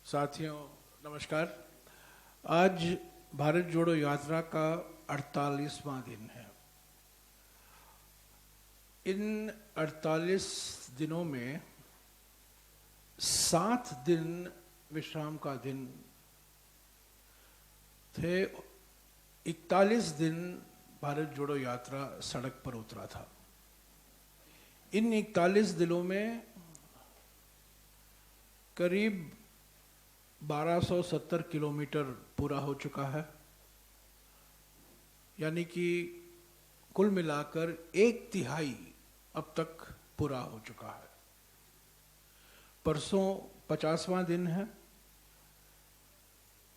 साथियों नमस्कार। आज भारत जोड़ो यात्रा का 48वां दिन है। इन 48 दिनों में 7 दिन विश्राम का दिन थे। 41 दिन भारत जोड़ो यात्रा सड़क पर उतरा था। इन 41 दिनों में करीब 1270 किलोमीटर पूरा हो चुका है, यानी कि कुल मिलाकर 1/3 अब तक पूरा हो चुका है। परसों 50वां दिन है।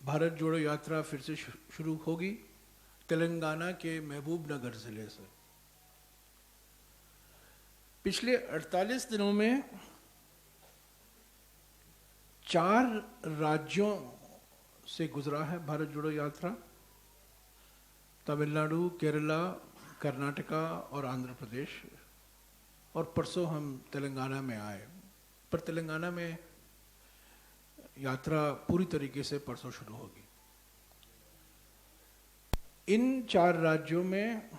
भारत जोड़ो यात्रा फिर से शुरू होगी तेलंगाना के महबूब नगर जिले से। पिछले 48 दिनों में 4 राज्यों से गुजरा है भारत जोड़ो यात्रा। तमिलनाडु, केरला, कर्नाटका और आंध्र प्रदेश। और परसों हम तेलंगाना में आए, पर तेलंगाना में यात्रा पूरी तरीके से परसों शुरू होगी। इन 4 राज्यों में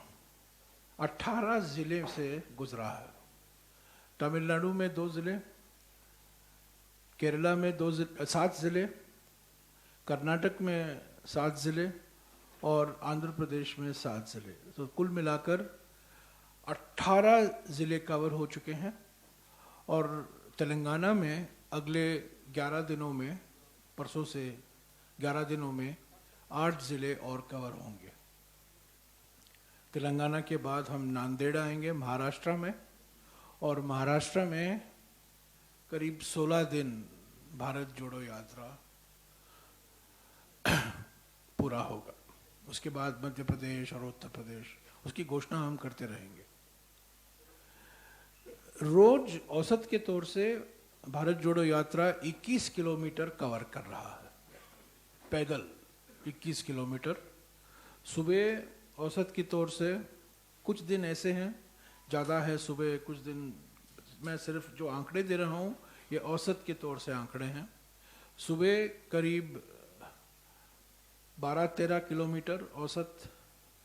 18 जिले से गुजरा है। तमिलनाडु में 2 जिले, केरला में 7 जिले, कर्नाटक में 7 जिले और आंध्र प्रदेश में 7 जिले। तो कुल मिलाकर 18 जिले कवर हो चुके हैं। और तेलंगाना में अगले 11 दिनों में, परसों से 11 दिनों में 8 जिले और कवर होंगे। तेलंगाना के बाद हम नांदेड़ आएंगे महाराष्ट्र में, और महाराष्ट्र में करीब 16 दिन भारत जोड़ो यात्रा पूरा होगा। उसके बाद मध्य प्रदेश और उत्तर प्रदेश, उसकी घोषणा हम करते रहेंगे। रोज औसत के तौर से भारत जोड़ो यात्रा 21 किलोमीटर कवर कर रहा है, पैदल 21 किलोमीटर। सुबह औसत की तौर से कुछ दिन ऐसे हैं ज़्यादा है सुबह, कुछ दिन, मैं सिर्फ जो आंकड़े दे रहा हूँ ये औसत के तौर से आंकड़े हैं। सुबह करीब 12-13 किलोमीटर औसत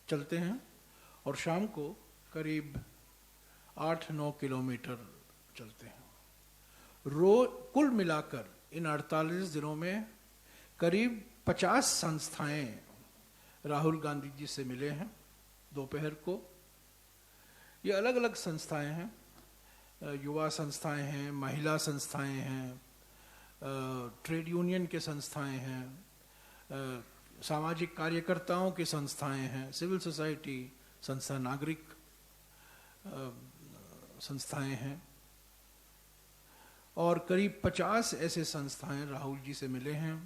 चलते हैं और शाम को करीब 8-9 किलोमीटर चलते हैं। कुल मिलाकर इन 48 दिनों में करीब 50 संस्थाएं राहुल गांधी जी से मिले हैं दोपहर को। ये अलग अलग संस्थाएं हैं, युवा संस्थाएं हैं, महिला संस्थाएं हैं, ट्रेड यूनियन के संस्थाएं हैं, सामाजिक कार्यकर्ताओं की संस्थाएं हैं, सिविल सोसाइटी संस्था, नागरिक संस्थाएं हैं। और करीब 50 ऐसे संस्थाएं राहुल जी से मिले हैं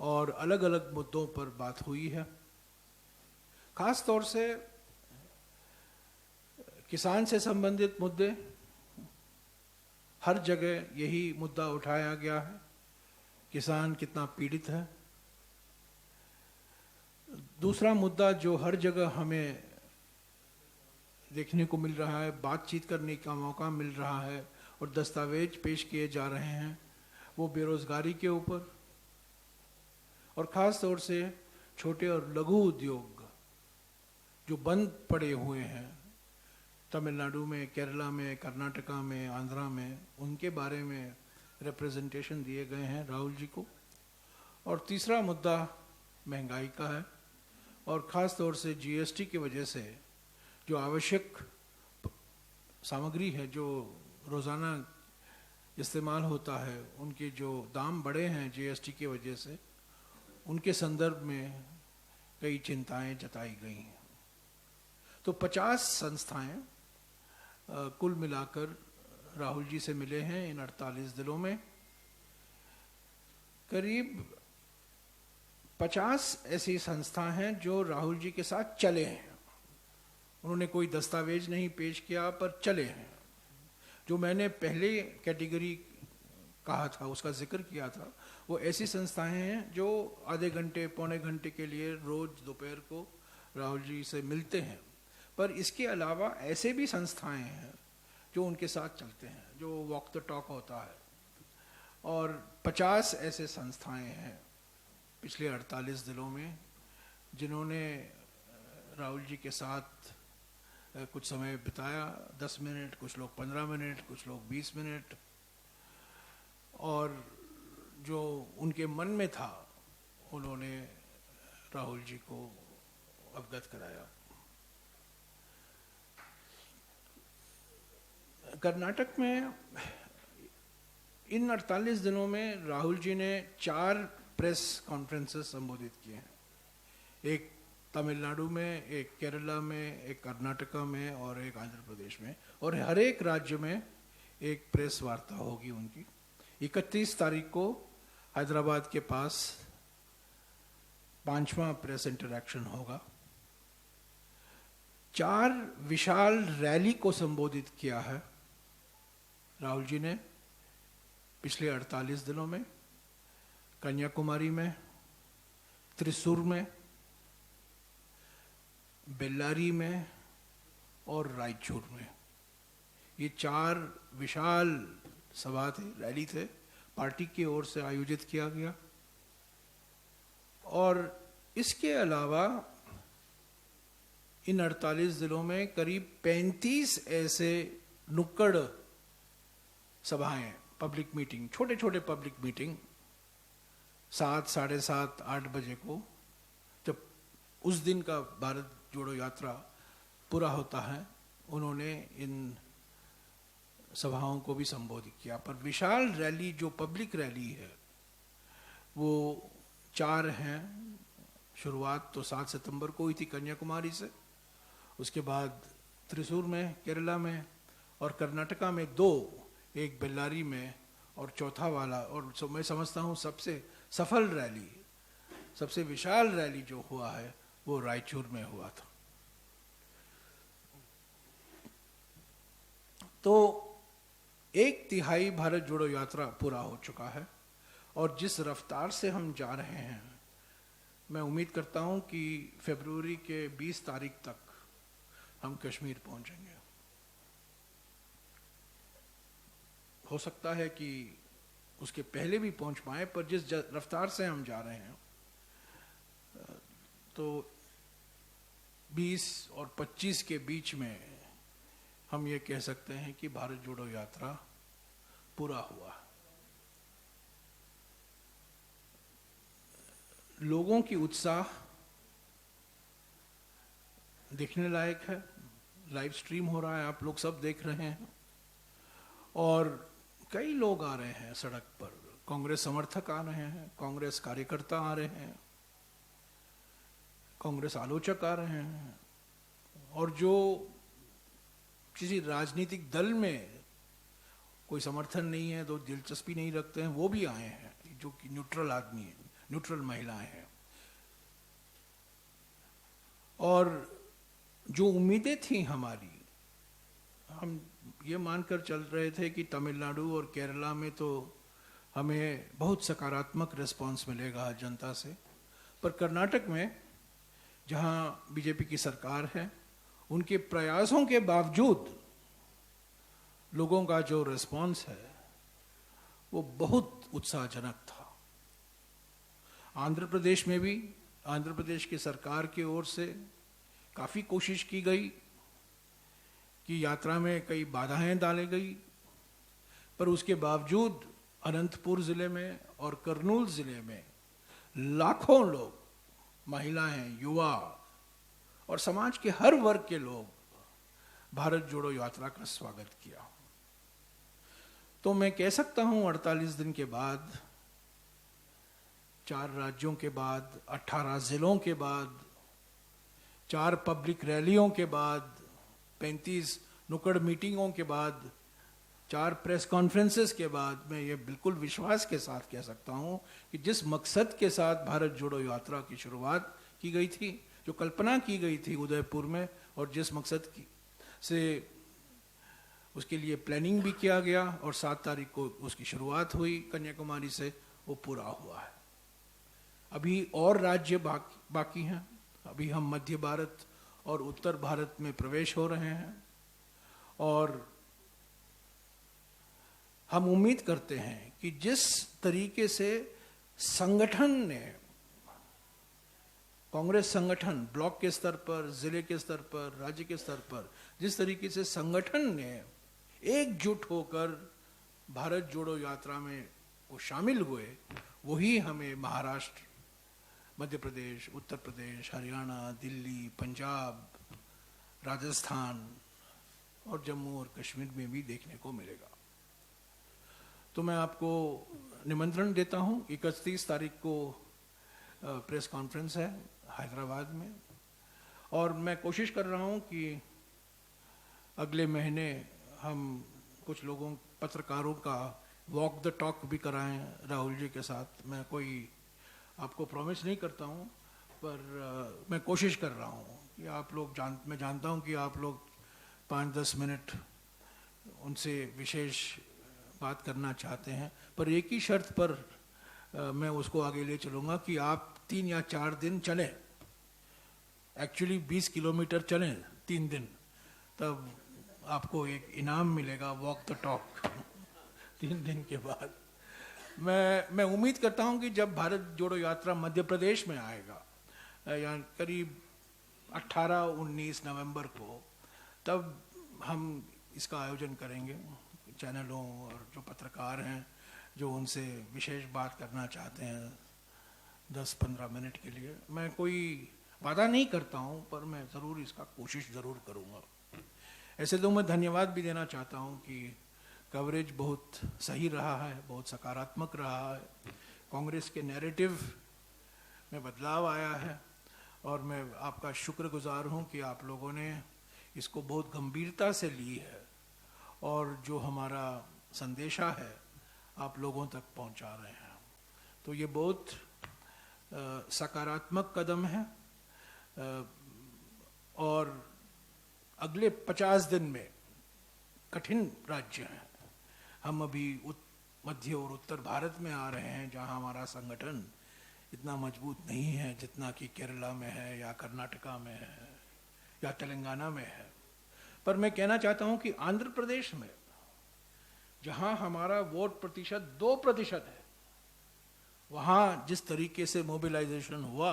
और अलग अलग मुद्दों पर बात हुई है। खास तौर से किसान से संबंधित मुद्दे, हर जगह यही मुद्दा उठाया गया है, किसान कितना पीड़ित है। दूसरा मुद्दा जो हर जगह हमें देखने को मिल रहा है, बातचीत करने का मौका मिल रहा है और दस्तावेज पेश किए जा रहे हैं, वो बेरोजगारी के ऊपर, और ख़ास तौर से छोटे और लघु उद्योग जो बंद पड़े हुए हैं तमिलनाडु में, केरला में, कर्नाटका में, आंध्रा में, उनके बारे में रिप्रेजेंटेशन दिए गए हैं राहुल जी को। और तीसरा मुद्दा महंगाई का है, और ख़ास तौर से जीएसटी की वजह से जो आवश्यक सामग्री है जो रोज़ाना इस्तेमाल होता है, उनके जो दाम बढ़े हैं जीएसटी की वजह से, उनके संदर्भ में कई चिंताएं जताई गई हैं। तो 50 संस्थाएं कुल मिलाकर राहुल जी से मिले हैं इन 48 दिनों में। करीब 50 ऐसी संस्थाएं हैं जो राहुल जी के साथ चले हैं। उन्होंने कोई दस्तावेज नहीं पेश किया, पर चले हैं। जो मैंने पहले कैटेगरी कहा था, उसका जिक्र किया था, वो ऐसी संस्थाएं हैं जो आधे घंटे पौने घंटे के लिए रोज दोपहर को राहुल जी से मिलते हैं। पर इसके अलावा ऐसे भी संस्थाएं हैं जो उनके साथ चलते हैं, जो वॉक द टॉक होता है। और 50 ऐसे संस्थाएं हैं पिछले 48 दिनों में जिन्होंने राहुल जी के साथ कुछ समय बिताया, 10 मिनट, कुछ लोग 15 मिनट, कुछ लोग 20 मिनट, और जो उनके मन में था उन्होंने राहुल जी को अवगत कराया। कर्नाटक में इन 48 दिनों में राहुल जी ने 4 प्रेस कॉन्फ्रेंसेस संबोधित किए हैं, एक तमिलनाडु में, एक केरला में, एक कर्नाटका में और एक आंध्र प्रदेश में, और हर एक राज्य में एक प्रेस वार्ता होगी उनकी। 31 तारीख को हैदराबाद के पास 5वां प्रेस इंटरैक्शन होगा। 4 विशाल रैली को संबोधित किया है राहुल जी ने पिछले 48 दिनों में, कन्याकुमारी में, त्रिशूर में, बेल्लारी में और रायचूर में। ये 4 विशाल सभा थे, रैली थे, पार्टी की ओर से आयोजित किया गया। और इसके अलावा इन 48 दिनों में करीब 35 ऐसे नुक्कड़ सभाएं, पब्लिक मीटिंग, छोटे छोटे पब्लिक मीटिंग 7, साढ़े 7, 8 बजे को, जब उस दिन का भारत जोड़ो यात्रा पूरा होता है, उन्होंने इन सभाओं को भी संबोधित किया। पर विशाल रैली, जो पब्लिक रैली है, वो 4 हैं। शुरुआत तो 7 सितंबर को हुई थी कन्याकुमारी से, उसके बाद त्रिशूर में, केरला में, और कर्नाटका में 2, एक बेल्लारी में, और चौथा वाला, और मैं समझता हूँ सबसे सफल रैली, सबसे विशाल रैली जो हुआ है वो रायचूर में हुआ था। तो 1/3 भारत जोड़ो यात्रा पूरा हो चुका है, और जिस रफ्तार से हम जा रहे हैं, मैं उम्मीद करता हूं कि फरवरी के 20 तारीख तक हम कश्मीर पहुंचेंगे। हो सकता है कि उसके पहले भी पहुंच पाए, पर जिस रफ्तार से हम जा रहे हैं, तो 20 और 25 के बीच में हम ये कह सकते हैं कि भारत जोड़ो यात्रा पूरा हुआ। लोगों की उत्साह देखने लायक है, लाइव स्ट्रीम हो रहा है, आप लोग सब देख रहे हैं, और कई लोग आ रहे हैं सड़क पर, कांग्रेस समर्थक आ रहे हैं, कांग्रेस कार्यकर्ता आ रहे हैं, कांग्रेस आलोचक आ रहे हैं, और जो किसी राजनीतिक दल में कोई समर्थन नहीं है, तो दिलचस्पी नहीं रखते हैं, वो भी आए हैं, जो कि न्यूट्रल आदमी है, न्यूट्रल महिलाएं हैं। और जो उम्मीदें थी हमारी, हम ये मानकर चल रहे थे कि तमिलनाडु और केरला में तो हमें बहुत सकारात्मक रिस्पांस मिलेगा जनता से, पर कर्नाटक में जहां बीजेपी की सरकार है, उनके प्रयासों के बावजूद लोगों का जो रिस्पांस है वो बहुत उत्साहजनक था। आंध्र प्रदेश में भी, आंध्र प्रदेश की सरकार की ओर से काफी कोशिश की गई कि यात्रा में कई बाधाएं डाली गई, पर उसके बावजूद अनंतपुर जिले में और कर्नूल जिले में लाखों लोग, महिलाएं, युवा और समाज के हर वर्ग के लोग भारत जोड़ो यात्रा का स्वागत किया। तो मैं कह सकता हूं 48 दिन के बाद, 4 राज्यों के बाद, 18 जिलों के बाद, 4 पब्लिक रैलियों के बाद, 35 नुक्कड़ मीटिंगों के बाद, 4 प्रेस कॉन्फ्रेंसेस के बाद, मैं ये बिल्कुल विश्वास के साथ कह सकता हूं कि जिस मकसद के साथ भारत जोड़ो यात्रा की शुरुआत की गई थी, जो कल्पना की गई थी उदयपुर में, और जिस मकसद से उसके लिए प्लानिंग भी किया गया और 7 तारीख को उसकी शुरुआत हुई कन्याकुमारी से, वो पूरा हुआ है। अभी और राज्य बाकी हैं। अभी हम मध्य भारत और उत्तर भारत में प्रवेश हो रहे हैं, और हम उम्मीद करते हैं कि जिस तरीके से संगठन ने, कांग्रेस संगठन ब्लॉक के स्तर पर, जिले के स्तर पर, राज्य के स्तर पर, जिस तरीके से संगठन ने एकजुट होकर भारत जोड़ो यात्रा में वो शामिल हुए, वही हमें महाराष्ट्र, मध्य प्रदेश, उत्तर प्रदेश, हरियाणा, दिल्ली, पंजाब, राजस्थान और जम्मू और कश्मीर में भी देखने को मिलेगा। तो मैं आपको निमंत्रण देता हूं, 31 तारीख को प्रेस कॉन्फ्रेंस है हैदराबाद में, और मैं कोशिश कर रहा हूं कि अगले महीने हम कुछ लोगों, पत्रकारों का वॉक द टॉक भी कराएं राहुल जी के साथ। मैं कोई आपको प्रॉमिस नहीं करता हूं, पर मैं कोशिश कर रहा हूं कि आप लोग मैं जानता हूं कि आप लोग 5-10 मिनट उनसे विशेष बात करना चाहते हैं, पर एक ही शर्त पर मैं उसको आगे ले चलूँगा कि आप 3 या 4 दिन चलें, एक्चुअली 20 किलोमीटर चलें 3 दिन, तब आपको एक इनाम मिलेगा, वॉक द टॉक 3 दिन के बाद। मैं उम्मीद करता हूं कि जब भारत जोड़ो यात्रा मध्य प्रदेश में आएगा, या करीब 18-19 नवंबर को, तब हम इसका आयोजन करेंगे। चैनलों और जो पत्रकार हैं जो उनसे विशेष बात करना चाहते हैं 10-15 मिनट के लिए, मैं कोई वादा नहीं करता हूं, पर मैं ज़रूर इसका कोशिश ज़रूर करूंगा। ऐसे तो मैं धन्यवाद भी देना चाहता हूं कि कवरेज बहुत सही रहा है, बहुत सकारात्मक रहा है, कांग्रेस के नैरेटिव में बदलाव आया है, और मैं आपका शुक्रगुजार हूं कि आप लोगों ने इसको बहुत गंभीरता से ली है और जो हमारा संदेशा है आप लोगों तक पहुंचा रहे हैं। तो ये बहुत सकारात्मक कदम है, और अगले 50 दिन में कठिन राज्य हैं। हम अभी मध्य और उत्तर भारत में आ रहे हैं जहां हमारा संगठन इतना मजबूत नहीं है जितना कि केरला में है, या कर्नाटका में है, या तेलंगाना में है। पर मैं कहना चाहता हूं कि आंध्र प्रदेश में, जहां हमारा वोट प्रतिशत 2% है, वहां जिस तरीके से मोबिलाइजेशन हुआ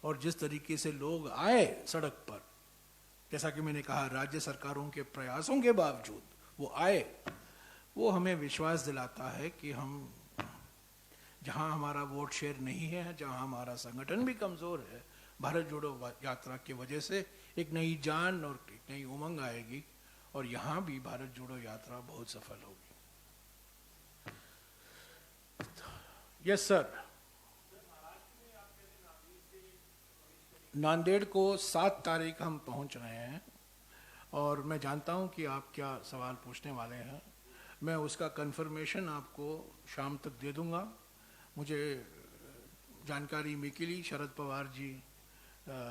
और जिस तरीके से लोग आए सड़क पर, जैसा कि मैंने कहा राज्य सरकारों के प्रयासों के बावजूद वो आए, वो हमें विश्वास दिलाता है कि हम, जहां हमारा वोट शेयर नहीं है, जहां हमारा संगठन भी कमजोर है, भारत जोड़ो यात्रा की वजह से एक नई जान और एक नई उमंग आएगी, और यहां भी भारत जोड़ो यात्रा बहुत सफल होगी। Yes sir. नांदेड़ को 7 तारीख हम पहुंच रहे हैं, और मैं जानता हूं कि आप क्या सवाल पूछने वाले हैं। मैं उसका कंफर्मेशन आपको शाम तक दे दूंगा। मुझे जानकारी मिली, शरद पवार जी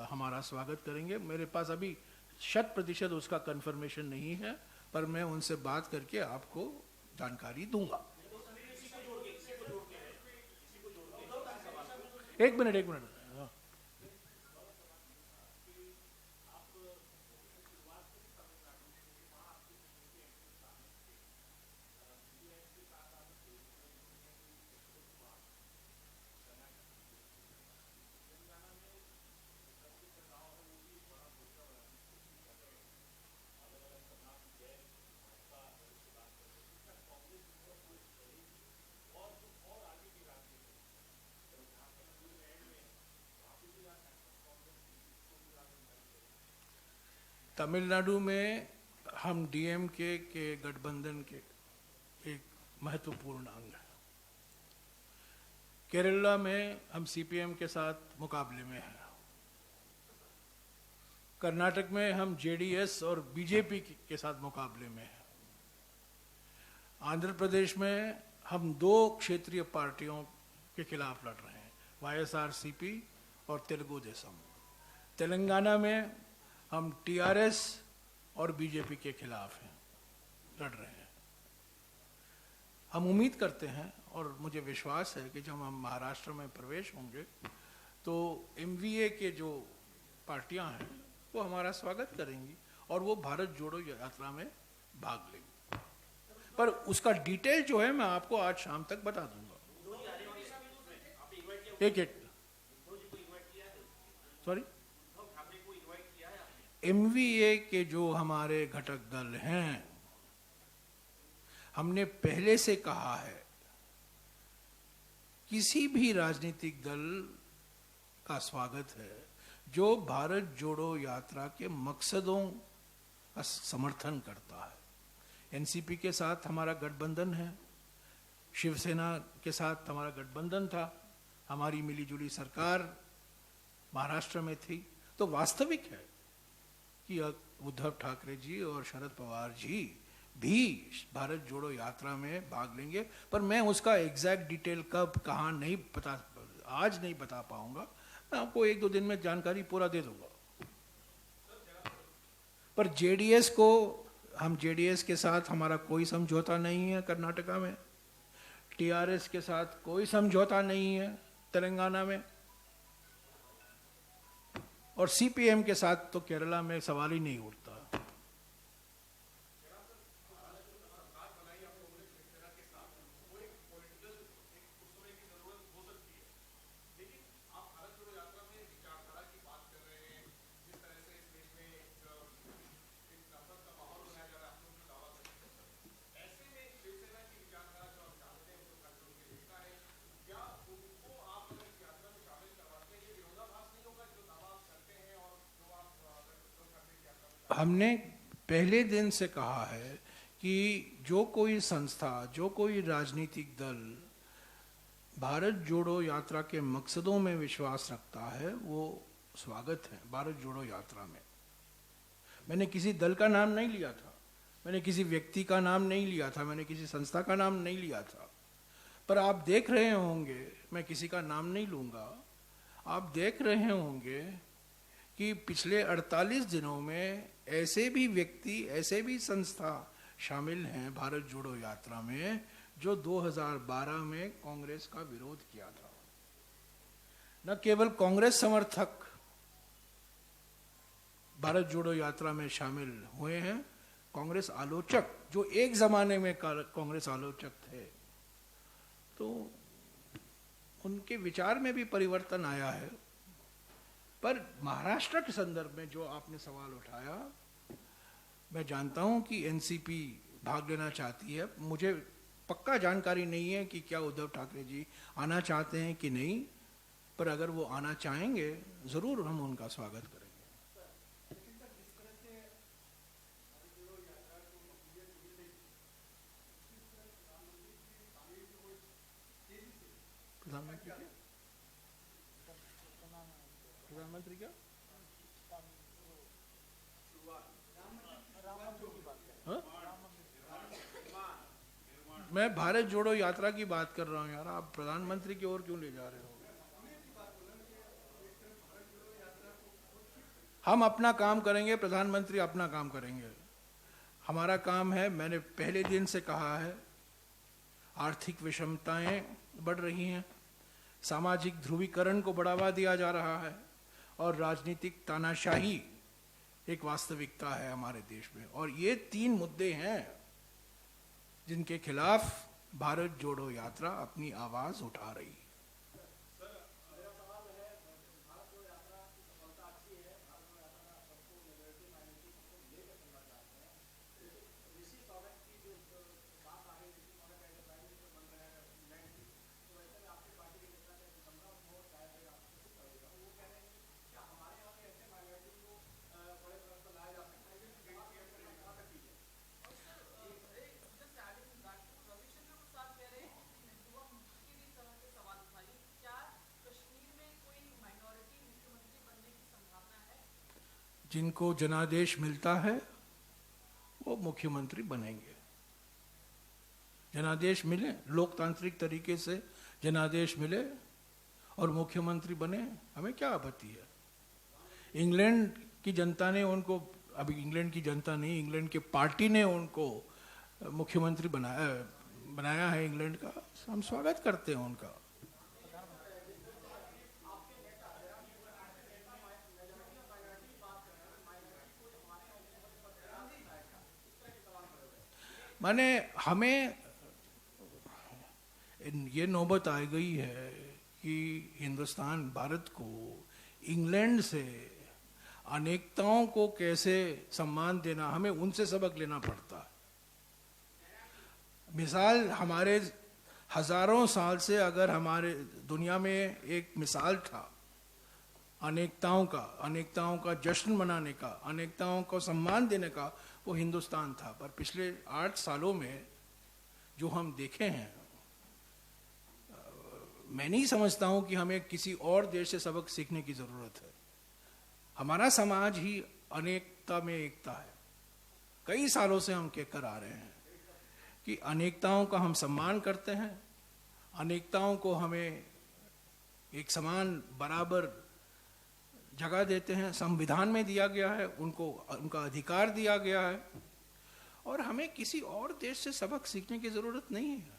हमारा स्वागत करेंगे। मेरे पास अभी 100% उसका कंफर्मेशन नहीं है, पर मैं उनसे बात करके आपको जानकारी दूंगा। एक मिनट। तमिलनाडु में हम डीएमके के गठबंधन के एक महत्वपूर्ण अंग है। केरला में हम सीपीएम के साथ मुकाबले में हैं। कर्नाटक में हम जेडीएस और बीजेपी के साथ मुकाबले में हैं। आंध्र प्रदेश में हम 2 क्षेत्रीय पार्टियों के खिलाफ लड़ रहे हैं, वाईएसआरसीपी और तेलुगु देशम। तेलंगाना में हम टीआरएस और बीजेपी के खिलाफ हैं, लड़ रहे हैं। हम उम्मीद करते हैं और मुझे विश्वास है कि जब हम महाराष्ट्र में प्रवेश होंगे तो एमवीए के जो पार्टियां हैं वो हमारा स्वागत करेंगी और वो भारत जोड़ो यात्रा में भाग लेंगी। पर उसका डिटेल जो है मैं आपको आज शाम तक बता दूंगा। एक सॉरी, एमवीए के जो हमारे घटक दल हैं, हमने पहले से कहा है किसी भी राजनीतिक दल का स्वागत है जो भारत जोड़ो यात्रा के मकसदों का समर्थन करता है। एनसीपी के साथ हमारा गठबंधन है, शिवसेना के साथ हमारा गठबंधन था, हमारी मिलीजुली सरकार महाराष्ट्र में थी। तो वास्तविक है कि उद्धव ठाकरे जी और शरद पवार जी भी भारत जोड़ो यात्रा में भाग लेंगे, पर मैं उसका एग्जैक्ट डिटेल कब कहाँ नहीं पता, आज नहीं बता पाऊंगा। मैं आपको 1-2 दिन में जानकारी पूरा दे दूंगा। पर जेडीएस को, हम जेडीएस के साथ हमारा कोई समझौता नहीं है कर्नाटका में, टीआरएस के साथ कोई समझौता नहीं है तेलंगाना में, और सीपीएम के साथ तो केरला में सवाल ही नहीं उठता। हमने पहले दिन से कहा है कि जो कोई संस्था, जो कोई राजनीतिक दल भारत जोड़ो यात्रा के मकसदों में विश्वास रखता है वो स्वागत है भारत जोड़ो यात्रा में। मैंने किसी दल का नाम नहीं लिया था, मैंने किसी व्यक्ति का नाम नहीं लिया था, मैंने किसी संस्था का नाम नहीं लिया था। पर आप देख रहे होंगे, मैं किसी का नाम नहीं लूंगा, आप देख रहे होंगे कि पिछले 48 दिनों में ऐसे भी व्यक्ति, ऐसे भी संस्था शामिल हैं भारत जोड़ो यात्रा में जो 2012 में कांग्रेस का विरोध किया था। न केवल कांग्रेस समर्थक भारत जोड़ो यात्रा में शामिल हुए हैं, कांग्रेस आलोचक जो एक जमाने में कांग्रेस आलोचक थे, तो उनके विचार में भी परिवर्तन आया है। पर महाराष्ट्र के संदर्भ में जो आपने सवाल उठाया, मैं जानता हूं कि एनसीपी भाग लेना चाहती है। मुझे पक्का जानकारी नहीं है कि क्या उद्धव ठाकरे जी आना चाहते हैं कि नहीं, पर अगर वो आना चाहेंगे जरूर हम उनका स्वागत करेंगे। प्रधानमंत्री क्या हाँ? मैं भारत जोड़ो यात्रा की बात कर रहा हूं यार, आप प्रधानमंत्री की ओर क्यों ले जा रहे हो? हम अपना काम करेंगे, प्रधानमंत्री अपना काम करेंगे। हमारा काम है, मैंने पहले दिन से कहा है, आर्थिक विषमताएं बढ़ रही हैं, सामाजिक ध्रुवीकरण को बढ़ावा दिया जा रहा है और राजनीतिक तानाशाही एक वास्तविकता है हमारे देश में। और ये 3 मुद्दे हैं जिनके खिलाफ भारत जोड़ो यात्रा अपनी आवाज उठा रही है। जिनको जनादेश मिलता है वो मुख्यमंत्री बनेंगे। जनादेश मिले, लोकतांत्रिक तरीके से जनादेश मिले और मुख्यमंत्री बने, हमें क्या आपत्ति है? इंग्लैंड की जनता ने उनको, अभी इंग्लैंड की जनता नहीं, इंग्लैंड की पार्टी ने उनको मुख्यमंत्री बनाया है इंग्लैंड का, हम स्वागत करते हैं उनका। माने हमें ये नौबत आ गई है कि हिंदुस्तान भारत को इंग्लैंड से अनेकताओं को कैसे सम्मान देना, हमें उनसे सबक लेना पड़ता है। मिसाल हमारे हजारों साल से अगर हमारे दुनिया में एक मिसाल था अनेकताओं का जश्न मनाने का, अनेकताओं को सम्मान देने का, वो हिंदुस्तान था। पर पिछले 8 सालों में जो हम देखे हैं, मैं नहीं समझता हूं कि हमें किसी और देश से सबक सीखने की जरूरत है। हमारा समाज ही अनेकता में एकता है। कई सालों से हम कहकर आ रहे हैं कि अनेकताओं का हम सम्मान करते हैं, अनेकताओं को हमें एक समान बराबर जगह देते हैं, संविधान में दिया गया है, उनको उनका अधिकार दिया गया है, और हमें किसी और देश से सबक सीखने की जरूरत नहीं है।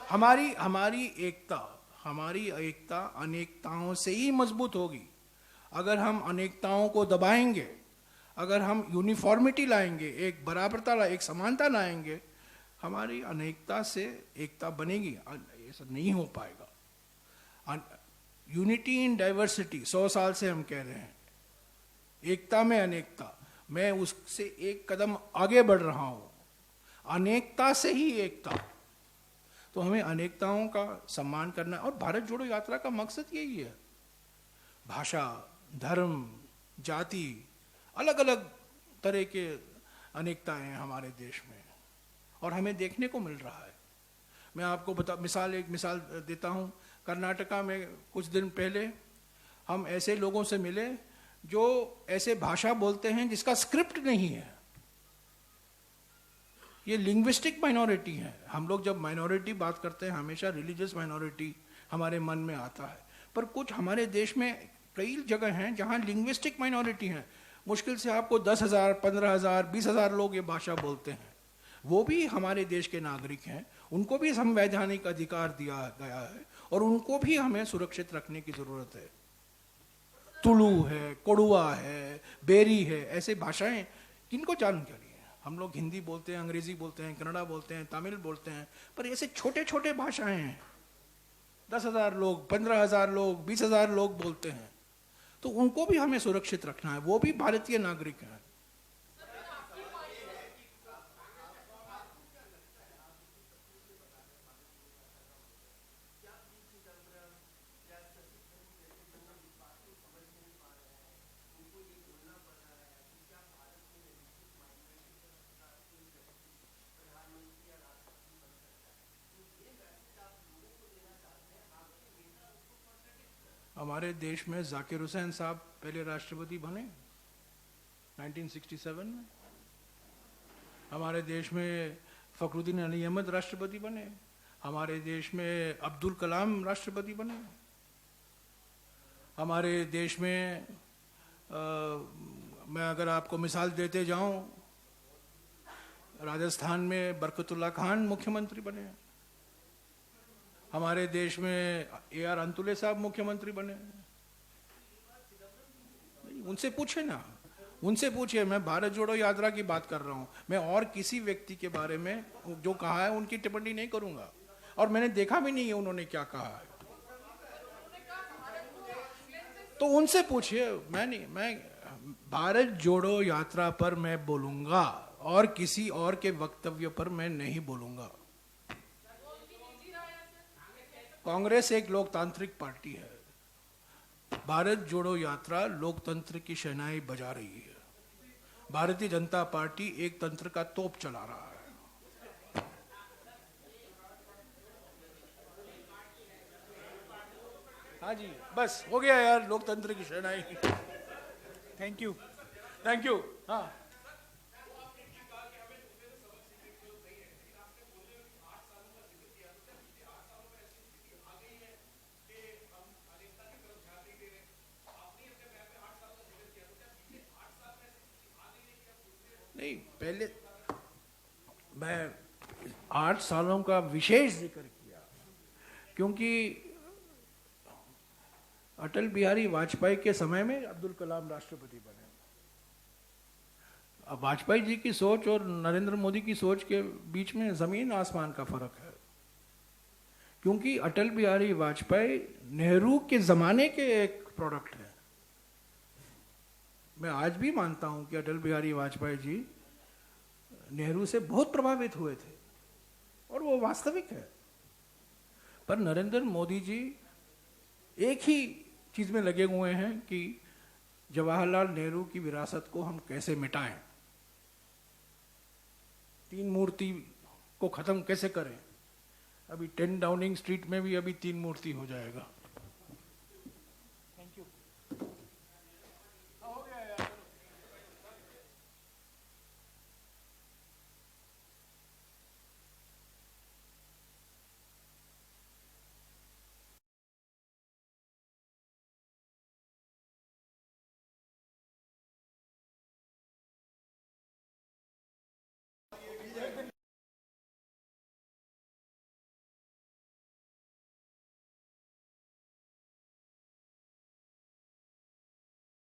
हमारी एकता अनेकताओं से ही मजबूत होगी। अगर हम अनेकताओं को दबाएंगे, अगर हम यूनिफॉर्मिटी लाएंगे, एक बराबरता, एक समानता लाएंगे, हमारी अनेकता से एकता बनेगी। ऐसा नहीं हो पाएगा। यूनिटी इन डाइवर्सिटी 100 साल से हम कह रहे हैं, एकता में अनेकता, मैं उससे एक कदम आगे बढ़ रहा हूं। अनेकता से ही एकता, तो हमें अनेकताओं का सम्मान करना। और भारत जोड़ो यात्रा का मकसद यही है। भाषा, धर्म, जाति, अलग अलग तरह के अनेकताएं हैं हमारे देश में, और हमें देखने को मिल रहा है। मैं आपको एक मिसाल देता हूं। कर्नाटका में कुछ दिन पहले हम ऐसे लोगों से मिले जो ऐसे भाषा बोलते हैं जिसका स्क्रिप्ट नहीं है। ये लिंग्विस्टिक माइनॉरिटी है। हम लोग जब माइनॉरिटी बात करते हैं, हमेशा रिलीजियस माइनॉरिटी हमारे मन में आता है, पर कुछ हमारे देश में कई जगह हैं जहां लिंग्विस्टिक माइनॉरिटी हैं। मुश्किल से आपको 10,000, 15,000, 20,000 लोग ये भाषा बोलते हैं। वो भी हमारे देश के नागरिक हैं, उनको भी संवैधानिक अधिकार दिया गया है, और उनको भी हमें सुरक्षित रखने की जरूरत है। तुलु है, कोडुआ है, बेरी है, ऐसे भाषाएं किनको जानने के लिए। हम लोग हिंदी बोलते हैं, अंग्रेजी बोलते हैं, कन्नड़ा बोलते हैं, तमिल बोलते हैं, पर ऐसे छोटे छोटे भाषाएं हैं, 10,000 लोग, 15,000 लोग, 20,000 लोग बोलते हैं, तो उनको भी हमें सुरक्षित रखना है। वो भी भारतीय नागरिक हैं। हमारे देश में जाकिर हुसैन साहब पहले राष्ट्रपति बने 1967 में। हमारे देश में फखरुद्दीन अली अहमद राष्ट्रपति बने। हमारे देश में अब्दुल कलाम राष्ट्रपति बने। हमारे देश में मैं अगर आपको मिसाल देते जाऊं, राजस्थान में बरकतुल्ला खान मुख्यमंत्री बने। हमारे देश में AR अंतुले साहब मुख्यमंत्री बने। उनसे पूछे ना, उनसे पूछिए। मैं भारत जोड़ो यात्रा की बात कर रहा हूं। मैं और किसी व्यक्ति के बारे में जो कहा है उनकी टिप्पणी नहीं करूंगा, और मैंने देखा भी नहीं है उन्होंने क्या कहा है। तो उनसे पूछिए। मैं भारत जोड़ो यात्रा पर मैं बोलूंगा, और किसी और के वक्तव्य पर मैं नहीं बोलूंगा। कांग्रेस एक लोकतांत्रिक पार्टी है। भारत जोड़ो यात्रा लोकतंत्र की शहनाई बजा रही है। भारतीय जनता पार्टी एक तंत्र का तोप चला रहा है। हाँ जी, बस हो गया यार, लोकतंत्र की शहनाई। Thank you, thank you. हाँ, नहीं, पहले मैं 8 सालों का विशेष जिक्र किया क्योंकि अटल बिहारी वाजपेयी के समय में अब्दुल कलाम राष्ट्रपति बने। अब वाजपेयी जी की सोच और नरेंद्र मोदी की सोच के बीच में जमीन आसमान का फर्क है, क्योंकि अटल बिहारी वाजपेयी नेहरू के जमाने के एक प्रोडक्ट है। मैं आज भी मानता हूं कि अटल बिहारी वाजपेयी जी नेहरू से बहुत प्रभावित हुए थे और वो वास्तविक है। पर नरेंद्र मोदी जी एक ही चीज में लगे हुए हैं कि जवाहरलाल नेहरू की विरासत को हम कैसे मिटाएं, तीन मूर्ति को खत्म कैसे करें। अभी 10 डाउनिंग स्ट्रीट में भी अभी 3 मूर्ति हो जाएगा। Thank you. हो गया यार।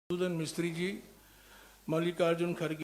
मधुसूदन मिस्त्री जी, मल्लिकार्जुन खड़गे